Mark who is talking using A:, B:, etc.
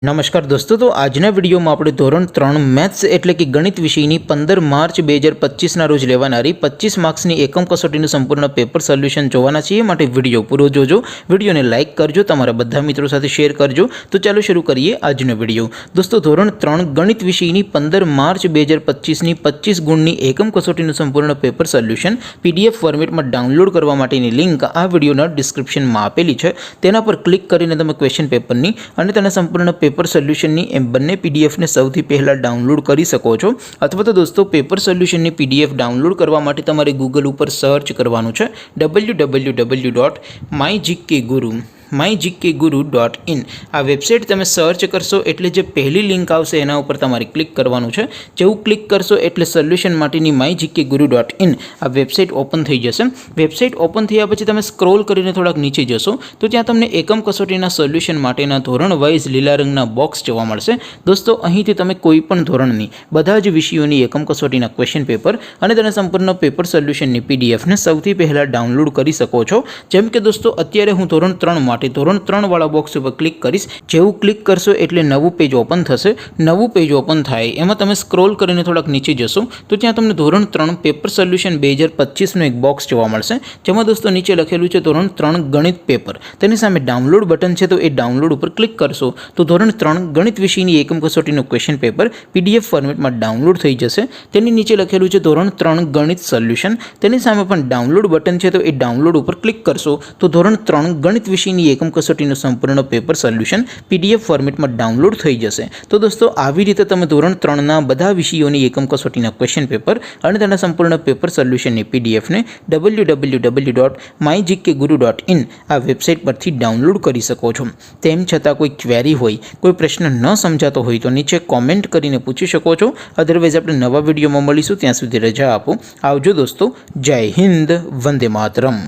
A: नमस्कार दोस्तों, तो આજના વિડીયોમાં આપણે ધોરણ 3 મેથ્સ એટલે કે ગણિત વિષયની 15 માર્ચ 2025ના રોજ લેવાનારી 25 માર્ક્સની એકમ કસોટીનું સંપૂર્ણ પેપર સોલ્યુશન જોવાના છીએ। માટે વિડીયો પૂરો જોજો, વિડીયોને લાઇક કરજો, તમારા બધા મિત્રો સાથે શેર કરજો। તો ચાલો શરૂ કરીએ આજનો વિડીયો। દોસ્તો, ધોરણ 3 ગણિત વિષયની 15 માર્ચ 2025ની 25 ગુણની એકમ કસોટીનું સંપૂર્ણ પેપર સોલ્યુશન પીડીએફ ફોર્મેટમાં ડાઉનલોડ કરવા માટેની લિંક આ વિડીયોના ડિસ્ક્રિપ્શનમાં આપેલી છે। તેના પર ક્લિક કરીને તમે ક્વેશ્ચન પેપરની અને તેના સંપૂર્ણ पेपर सोल्यूशन बने पीडीएफ ने सौथी पहला डाउनलॉड कर सको छो। अथवा तो दोस्तों पेपर सोल्यूशन पीडीएफ डाउनलॉड करवा माटे तमारे गूगल पर सर्च करवानुं छे www.mygkguru.in आ वेबसाइट तमे सर्च करशो एटले जे पहली लिंक आवशे एना उपर तमारे क्लिक करवानुं छे। जेवुं क्लिक करशो एटले सोल्यूशन माटेनी mygkguru.in आ वेबसाइट ओपन थई जशे। वेबसाइट ओपन थया पछी तमे स्क्रॉल करीने थोड़ाक नीचे जशो तो त्यां तमने एकम कसोटीना सोल्यूशन माटेना धोरण वाइज लीला रंगना बॉक्स जोवा मळशे। दोस्तों, અહીંથી તમે કોઈ પણ ધોરણની બધા જ વિષયોની એકમ કસોટીના ક્વેશ્ચન પેપર અને તેના સંપૂર્ણ પેપર સોલ્યુશનની પીડીએફ ને સૌથી પહેલા ડાઉનલોડ કરી શકો છો। જેમ કે દોસ્તો, અત્યારે હું ધોરણ 3 માટે ધોરણ 3 વાળા બોક્સ ઉપર ક્લિક કરીશ। જેવું ક્લિક કરશો એટલે નવું પેજ ઓપન થશે। નવું પેજ ઓપન થાય એમાં તમે સ્ક્રોલ કરીને થોડાક નીચે જશો તો ત્યાં તમને ધોરણ 3 પેપર સોલ્યુશન 2025 નું એક બોક્સ જોવા મળશે। જેમાં દોસ્તો નીચે લખેલું છે ધોરણ 3 ગણિત પેપર। તેની સામે ડાઉનલોડ બટન છે, તો એ ડાઉનલોડ ઉપર ક્લિક કરશો તો ધોરણ 3 ગણિત વિષયની એકમ કસોટીનું ક્વેશ્ચન પેપર પીડીએફ ફોર્મેટમાં ડાઉનલોડ થઈ જશે। તેની નીચે લખેલું છે ધોરણ 3 ગણિત સોલ્યુશન। તેની સામે પણ ડાઉનલોડ બટન છે, તો એ ડાઉનલોડ ઉપર ક્લિક કરશો તો ધોરણ 3 ગણિત વિષયની એકમ કસોટીનું સંપૂર્ણ પેપર સોલ્યુશન પીડીએફ ફોર્મેટમાં ડાઉનલોડ થઈ જશે। તો દોસ્તો, આવી રીતે તમે ધોરણ 3ના બધા વિષયોની એકમ કસોટીના ક્વેશ્ચન પેપર અને તેના સંપૂર્ણ પેપર સોલ્યુશનની પીડીએફને www.mygkguru.in આ વેબસાઇટ પરથી ડાઉનલોડ કરી શકો છો। તેમ છતાં કોઈ ક્વેરી હોય, કોઈ પ્રશ્ન ન સમજાતો હોય તો નીચે કોમેન્ટ કરીને પૂછી શકો છો। અધરવાઇઝ આપણે નવા વિડીયોમાં મળીશું, ત્યાં સુધી રજા આપો। આવજો દોસ્તો, જય હિન્દ, વંદે માતરમ।